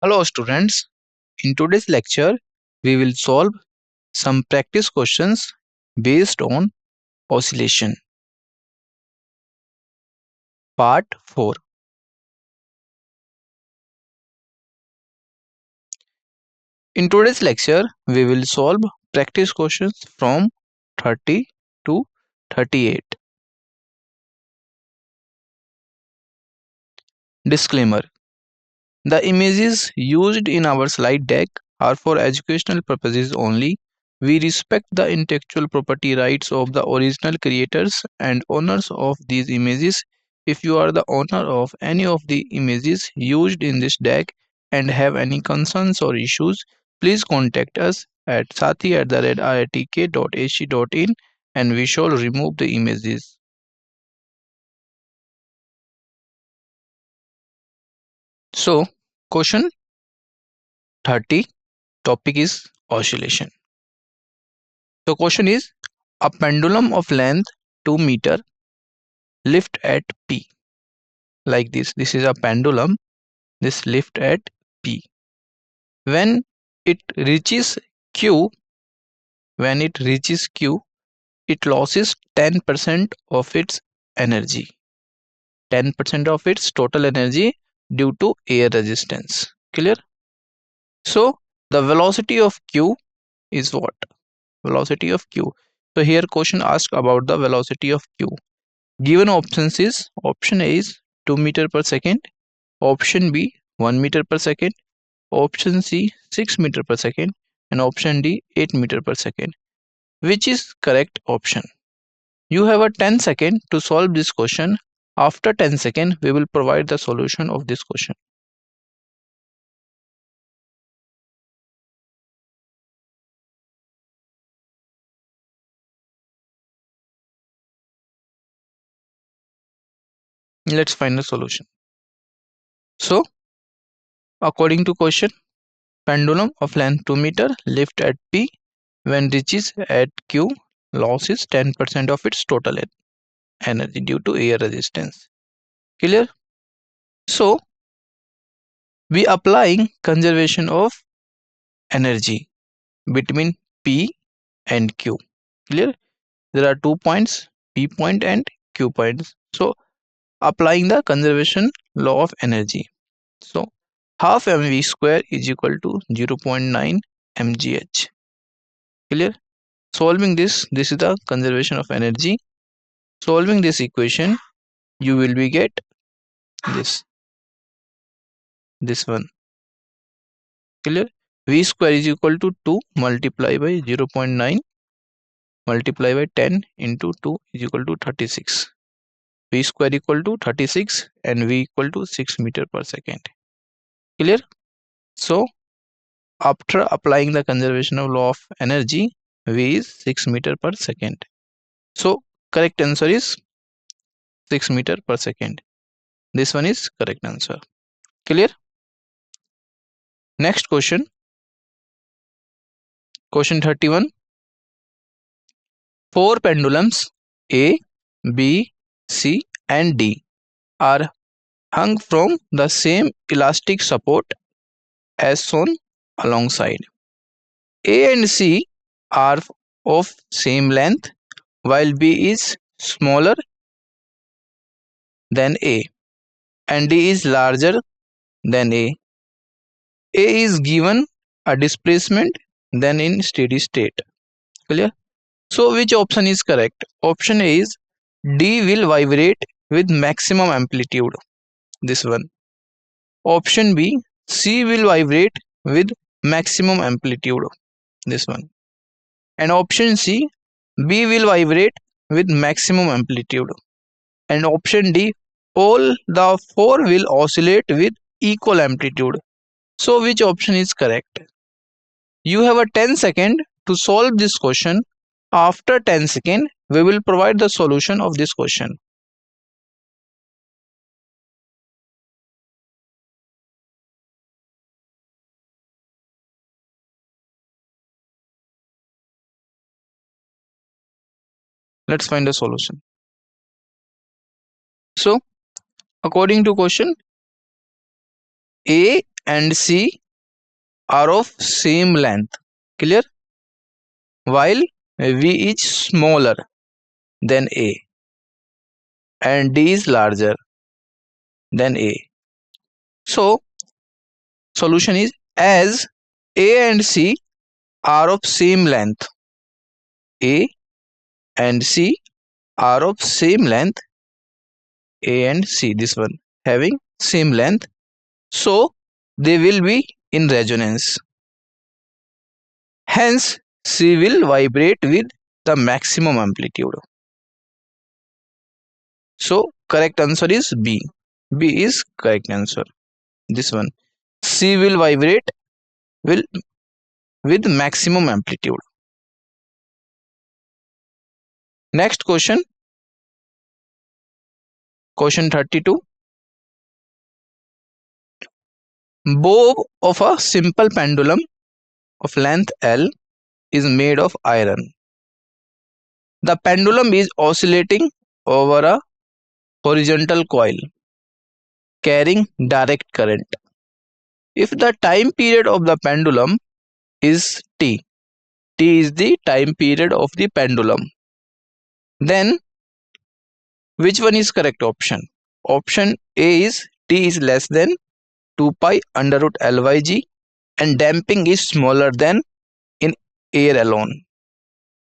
Hello students, in today's lecture we will solve some practice questions based on oscillation. Part 4. In today's lecture we will solve practice questions from 30 to 38. Disclaimer: the images used in our slide deck are for educational purposes only. We respect the intellectual property rights of the original creators and owners of these images. If you are the owner of any of the images used in this deck and have any concerns or issues, please contact us at sathi@iitk.ac.in and we shall remove the images. So, question 30, topic is oscillation. The question is, a pendulum of length 2 meter lift at P, like this is a pendulum, this lift at P. When it reaches Q, it loses 10% of its energy, 10% of its total energy due to air resistance. Clear? So the velocity of Q is what? Velocity of Q. So here question asked about the velocity of Q. Given options is, option A is 2 meter per second, option B 1 meter per second, option C 6 meter per second, and option D 8 meter per second. Which is correct option? You have a 10 second to solve this question. After 10 seconds, we will provide the solution of this question. Let's find the solution. So, according to question, pendulum of length 2 meter lift at P, when reaches at Q, loses 10% of its total energy due to air resistance. Clear? So we applying conservation of energy between P and Q. Clear? There are 2 points, P point and Q points. So applying the conservation law of energy. So half mv square is equal to 0.9 mgh. Clear? Solving this is the conservation of energy. Solving this equation, you will be get this one. Clear? V square is equal to 2 multiplied by 0.9 multiplied by 10 into 2 is equal to 36. V square equal to 36 and V equal to 6 meter per second. Clear? So after applying the conservation of law of energy, V is 6 meter per second. So correct answer is 6 meter per second. This one is correct answer. Clear? Next question. Question 31. 4 pendulums A, B, C and D are hung from the same elastic support as shown alongside. A and C are of same length while B is smaller than A and D is larger than A. A is given a displacement than in steady state. Clear? So which option is correct? Option A is D will vibrate with maximum amplitude. This one. Option B, C will vibrate with maximum amplitude. This one. And option C, B will vibrate with maximum amplitude. And option D, all the 4 will oscillate with equal amplitude. So which option is correct? You have a 10 second to solve this question. After 10 seconds, we will provide the solution of this question. Let's find the solution. So according to question, A and C are of same length. Clear? While V is smaller than A and D is larger than A. So solution is, as A and C are of same length. A and C are of same length. A and C, this one having same length, so they will be in resonance. Hence, C will vibrate with the maximum amplitude. So, correct answer is B. B is correct answer. This one. C will vibrate will with maximum amplitude. Next question. Question 32. Bob of a simple pendulum of length L is made of iron. The pendulum is oscillating over a horizontal coil carrying direct current. If the time period of the pendulum is T, T is the time period of the pendulum, then which one is correct option? Option A is T is less than 2 pi under root L by G and damping is smaller than in air alone.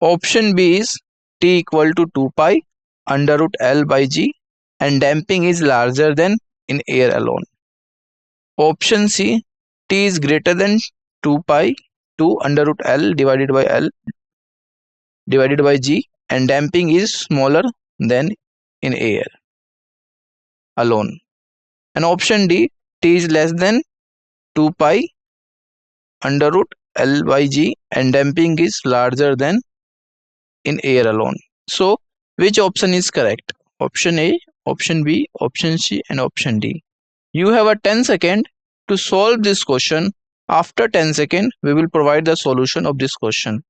Option B is T equal to 2 pi under root L by G and damping is larger than in air alone. Option C, T is greater than 2 pi 2 under root L divided by G and damping is smaller than in air alone. And option D, T is less than 2 pi under root L by G and damping is larger than in air alone. So, which option is correct? Option A, option B, option C and option D. You have a 10 second to solve this question. After 10 seconds, we will provide the solution of this question.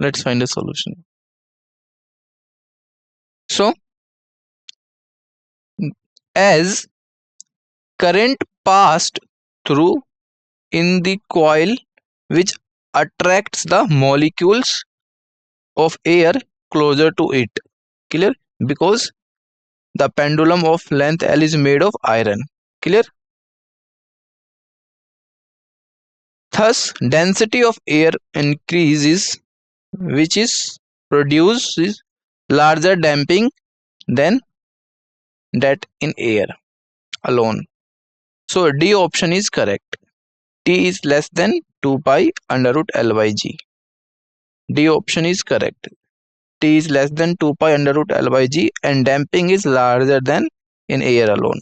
Let's find a solution. So, as current passed through in the coil which attracts the molecules of air closer to it. Clear? Because the pendulum of length L is made of iron. Clear? Thus, density of air increases, which is produces larger damping than that in air alone. So D option is correct. T is less than 2 pi under root L by G. D option is correct. T is less than 2 pi under root L by G and damping is larger than in air alone.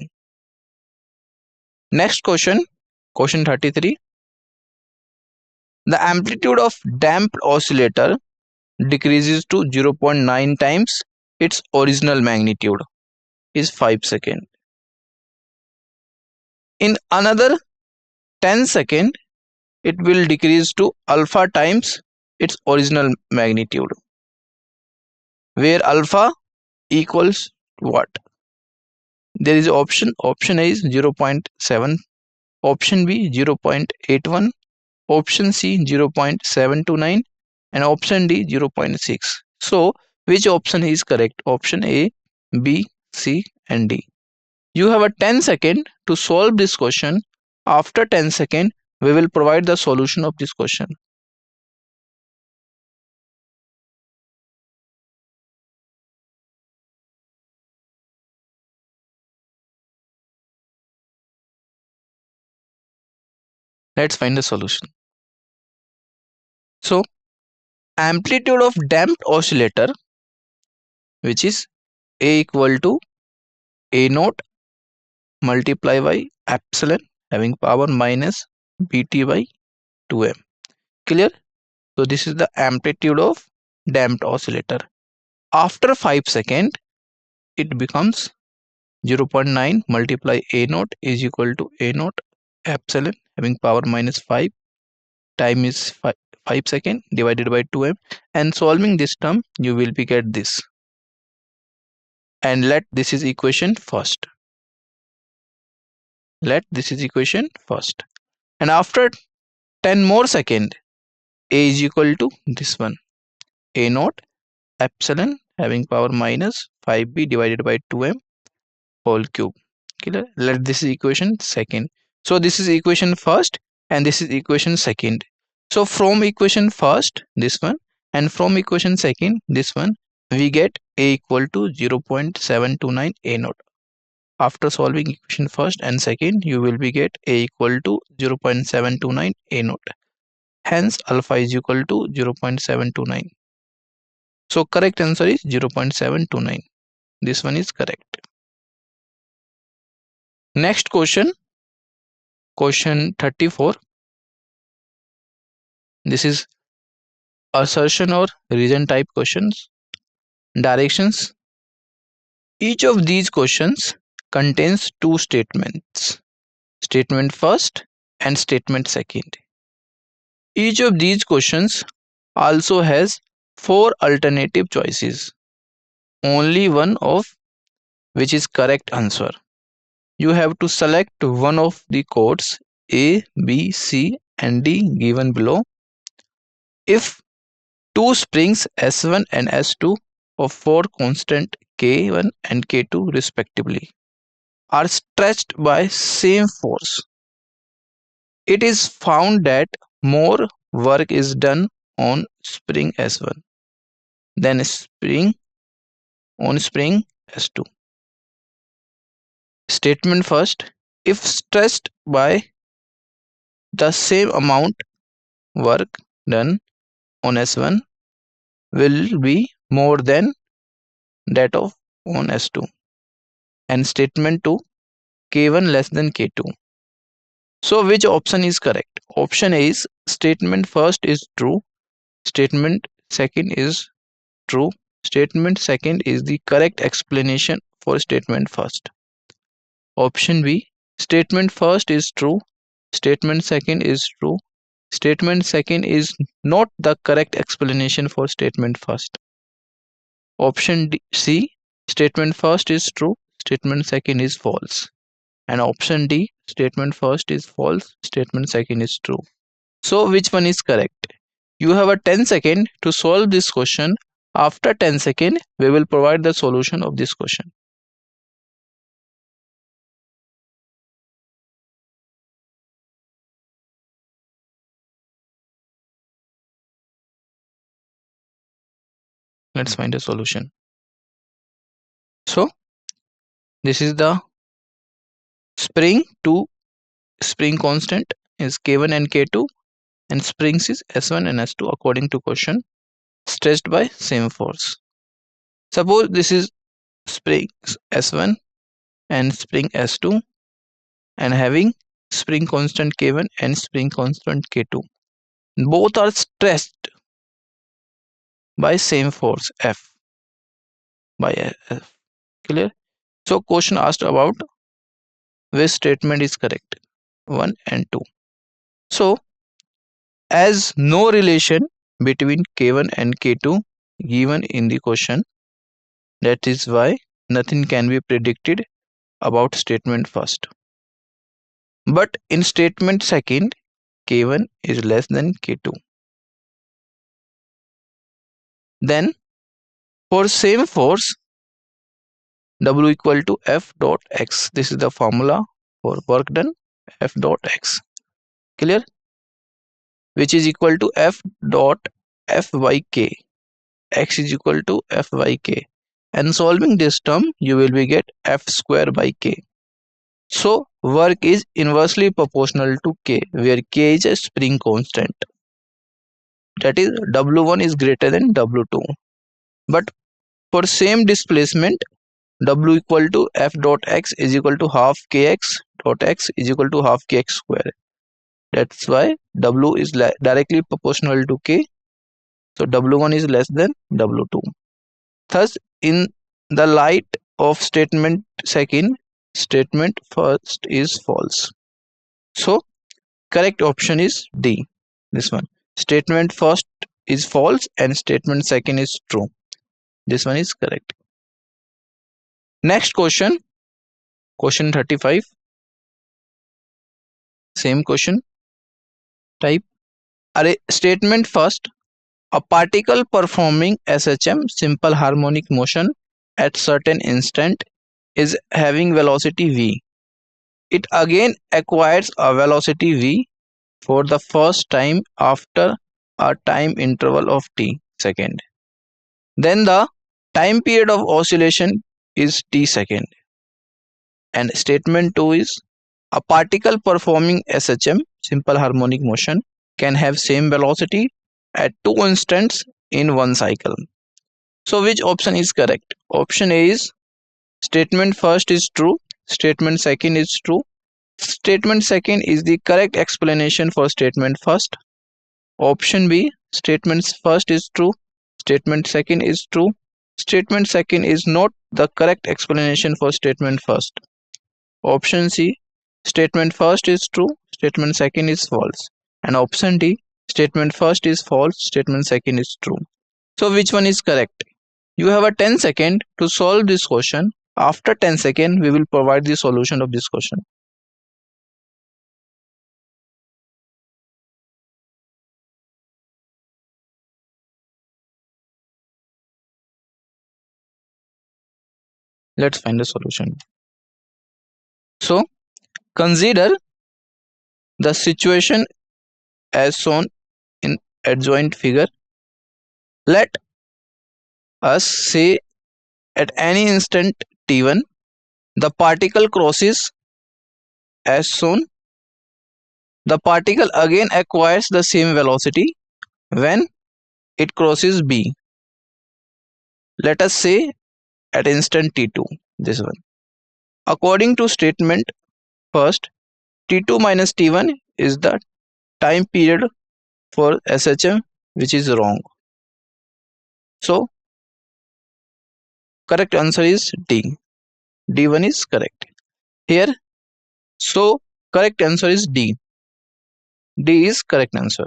Next question, question 33. The amplitude of damped oscillator decreases to 0.9 times its original magnitude is 5 seconds. In another 10 seconds, it will decrease to alpha times its original magnitude, where alpha equals what? There is option A is 0.7, option B 0.81, option C 0.729 and option D 0.6. So which option is correct? Option A, B, C and D. You have a 10 second to solve this question. After 10 seconds, we will provide the solution of this question. Let's find the solution. So, amplitude of damped oscillator, which is A equal to A naught multiply by epsilon having power minus Bt by 2m. Clear? So this is the amplitude of damped oscillator. After 5 seconds, it becomes 0.9 multiply A naught is equal to A naught epsilon having power minus 5 time is 5 seconds divided by 2m, and solving this term you will be get this. And let this is equation first. Let this is equation first. And after 10 more second, a is equal to this one, a naught epsilon having power minus 5b divided by 2m whole cube. Clear? Let this is equation second. So this is equation first and this is equation second. So from equation first, this one, and from equation second, this one, we get a equal to 0.729 a naught. After solving equation first and second, you will be get a equal to 0.729 a naught. Hence alpha is equal to 0.729. So correct answer is 0.729. This one is correct. Next question, question 34. This is assertion or reason type questions. Directions. Each of these questions contains two statements. Statement first and statement second. Each of these questions also has four alternative choices. Only one of which is correct answer. You have to select one of the codes A, B, C and D given below. If two springs S1 and S2 of four constant K1 and K2 respectively are stretched by same force, it is found that more work is done on spring S1 than spring S2. Statement first, if stretched by the same amount, work done on S1 will be more than that of on S2. And statement 2, K1 less than K2. So which option is correct? Option A is statement first is true, statement second is true, statement second is the correct explanation for statement first. Option B, statement first is true, statement second is true, statement second is not the correct explanation for statement first. Option C, statement first is true, statement second is false. And option D, statement first is false, statement second is true. So which one is correct? You have a 10 second to solve this question. After 10 second, we will provide the solution of this question. Let's find a solution. So this is the spring constant is K1 and K2 and springs is S1 and S2 according to question, stretched by same force. Suppose this is springs S1 and spring S2 and having spring constant K1 and spring constant K2. Both are stretched by same force F by F. Clear? So question asked about which statement is correct, 1 and 2. So as no relation between K1 and K2 given in the question, that is why nothing can be predicted about statement first. But in statement second, K1 is less than K2. Then for same force, W equal to F dot X. This is the formula for work done, F dot X. Clear? Which is equal to F dot F by K. X is equal to F by K. And solving this term, you will be get F square by K. So work is inversely proportional to K, where K is a spring constant. That is W1 is greater than W2. But for same displacement, W equal to F dot X is equal to half Kx dot X is equal to half Kx square. That's why W is directly proportional to K. So W1 is less than W2. Thus, in the light of statement second, statement first is false. So correct option is D. This one. Statement first is false and statement second is true. This one is correct. Next question, question 35. Same question type. Statement first. A particle performing SHM, simple harmonic motion, at certain instant is having velocity v. It again acquires a velocity v for the first time after a time interval of t second. Then the time period of oscillation is t second. And statement 2 is a particle performing SHM, simple harmonic motion, can have same velocity at two instants in one cycle. So which option is correct? Option A is statement first is true, statement second is true. Statement second is the correct explanation for statement first. Option B, statement first is true, statement second is true. Statement second is not the correct explanation for statement first. Option C, statement first is true, statement second is false. And option D, statement first is false, statement second is true. So which one is correct? You have a 10 second to solve this question. After 10 seconds, we will provide the solution of this question. Let's find the solution. So consider the situation as shown in adjoint figure. Let us say at any instant t1, the particle crosses as shown. The particle again acquires the same velocity when it crosses b. Let us say at instant t2, this one. According to statement first, t2 minus t1 is the time period for SHM, which is wrong. So correct answer is D. D1 is correct here. So correct answer is D. D is correct answer.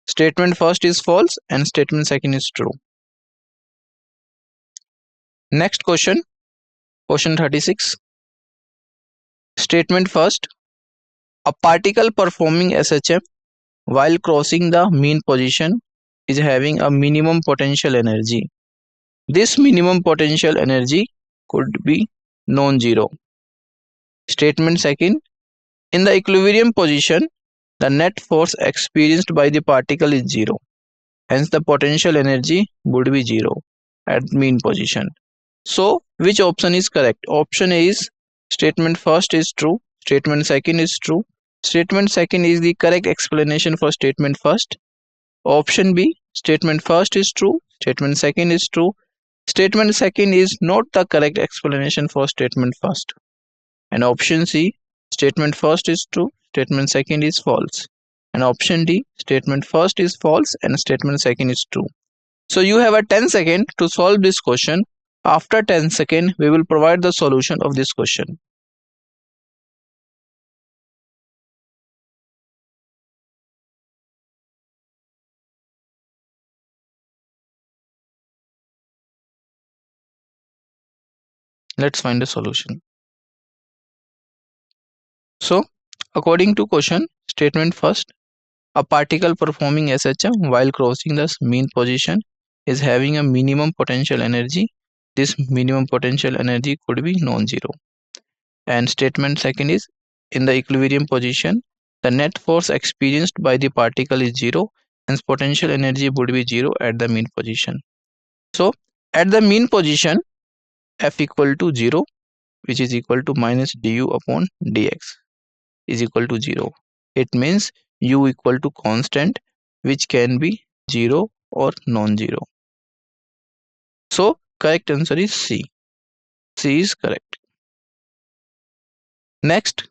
Statement first is false and statement second is true. Next question, question 36. Statement first. A particle performing SHM while crossing the mean position is having a minimum potential energy. This minimum potential energy could be non-zero. Statement second. In the equilibrium position, the net force experienced by the particle is zero. Hence the potential energy would be zero at mean position. So which option is correct? Option A is statement first is true, statement second is true. Statement second is the correct explanation for statement first. Option B, statement first is true, statement second is true. Statement second is not the correct explanation for statement first. And option C, statement first is true, statement second is false. And option D, statement first is false and statement second is true. So you have a 10 second to solve this question. After 10 seconds, we will provide the solution of this question. Let's find the solution. So according to question, statement first, a particle performing SHM while crossing the mean position is having a minimum potential energy. This minimum potential energy could be non-zero. And statement second is, in the equilibrium position, the net force experienced by the particle is zero, hence potential energy would be zero at the mean position. So at the mean position, F equal to 0, which is equal to minus du upon dx is equal to 0. It means u equal to constant, which can be 0 or non-zero. So correct answer is C. C is correct. Next,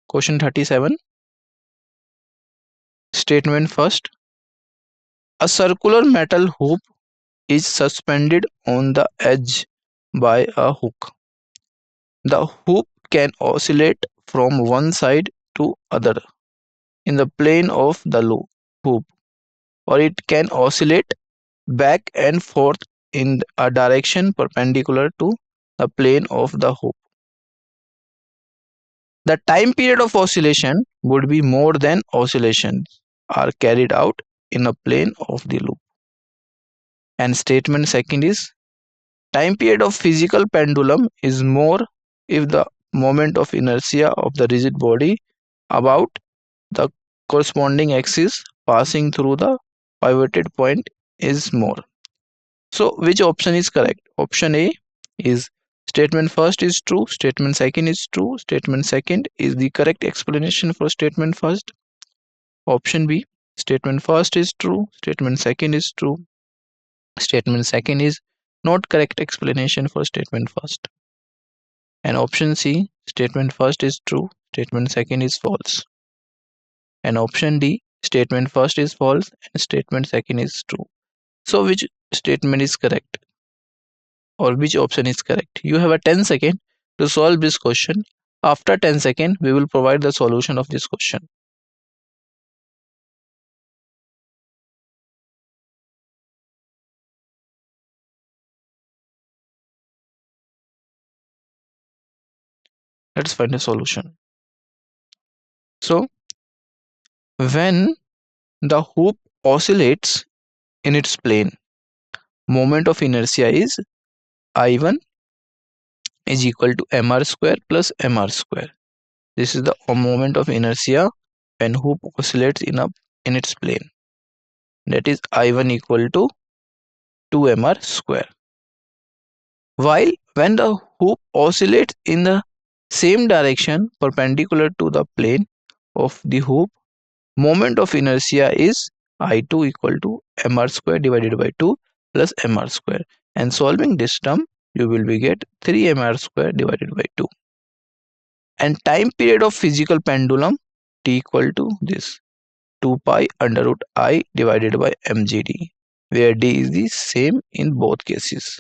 question 37. Statement first. A circular metal hoop is suspended on the edge by a hook. The hoop can oscillate from one side to other. in the plane of the hoop, or it can oscillate back and forth in a direction perpendicular to the plane of the hoop. The time period of oscillation would be more than oscillations are carried out in a plane of the loop. And statement second is, time period of physical pendulum is more if the moment of inertia of the rigid body about the corresponding axis passing through the pivoted point is more. So which option is correct? Option A is statement first is true, statement second is true, statement second is the correct explanation for statement first. Option B, statement first is true, statement second is true, statement second is not correct explanation for statement first. And option C, statement first is true, statement second is false. And option D, statement first is false and statement second is true. So which statement is correct, or which option is correct? You have a 10 second to solve this question. After 10 seconds, we will provide the solution of this question. Let's find a solution. So when the hoop oscillates in its plane, moment of inertia is I1 is equal to mr square plus mr square. This is the moment of inertia when hoop oscillates in its plane. That is I1 equal to 2mr square. While when the hoop oscillates in the same direction perpendicular to the plane of the hoop, moment of inertia is I2 equal to mr square divided by 2 plus mr square. And solving this term, you will be get 3mr square divided by 2. And time period of physical pendulum t equal to this 2 pi under root I divided by mgd, where d is the same in both cases.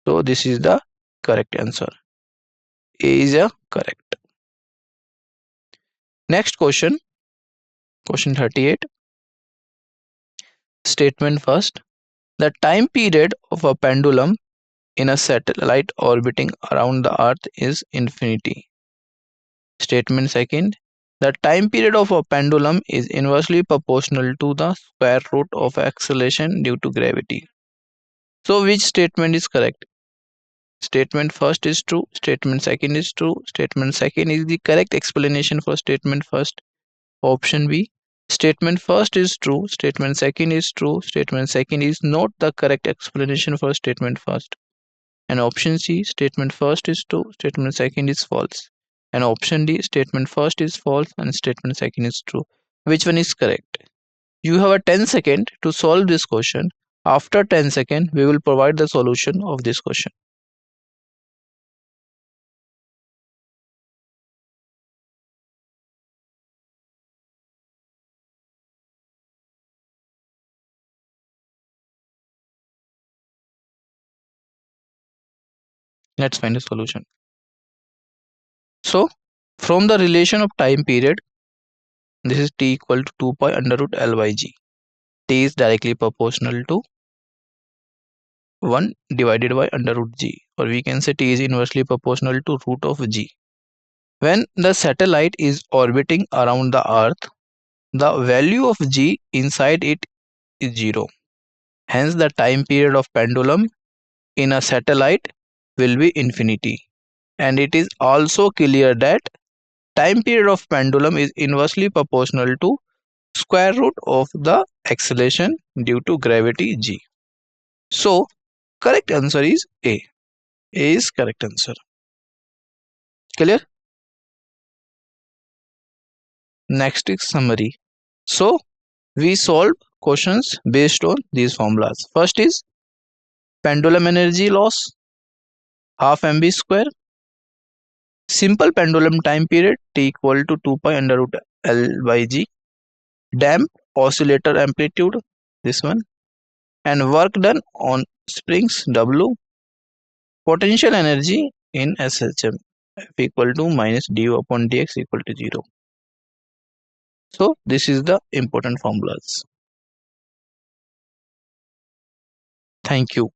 So this is the correct answer. A is a correct. Next question, question 38. Statement first. The time period of a pendulum in a satellite orbiting around the earth is infinity. Statement second. The time period of a pendulum is inversely proportional to the square root of acceleration due to gravity. So which statement is correct? Statement first is true, statement second is true, statement second is the correct explanation for statement first. Option B, statement first is true, statement second is true, statement second is not the correct explanation for statement first. And option C, statement first is true, statement second is false. And option D, statement first is false and statement second is true. Which one is correct? You have a 10 second to solve this question. After 10 seconds, we will provide the solution of this question. Let's find a solution. So, from the relation of time period, this is t equal to 2 pi under root L by g. T is directly proportional to 1 divided by under root g, or we can say t is inversely proportional to root of g. When the satellite is orbiting around the earth, the value of g inside it is 0. Hence, the time period of pendulum in a satellite will be infinity. And it is also clear that time period of pendulum is inversely proportional to square root of the acceleration due to gravity g. So correct answer is A. A is correct answer. Clear? Next is summary. So we solve questions based on these formulas. First is pendulum energy loss half mv square. Simple pendulum time period t equal to 2 pi under root L by g. Damped oscillator amplitude, this one. And work done on springs W. Potential energy in SHM F equal to minus du upon dx equal to 0. So this is the important formulas. Thank you.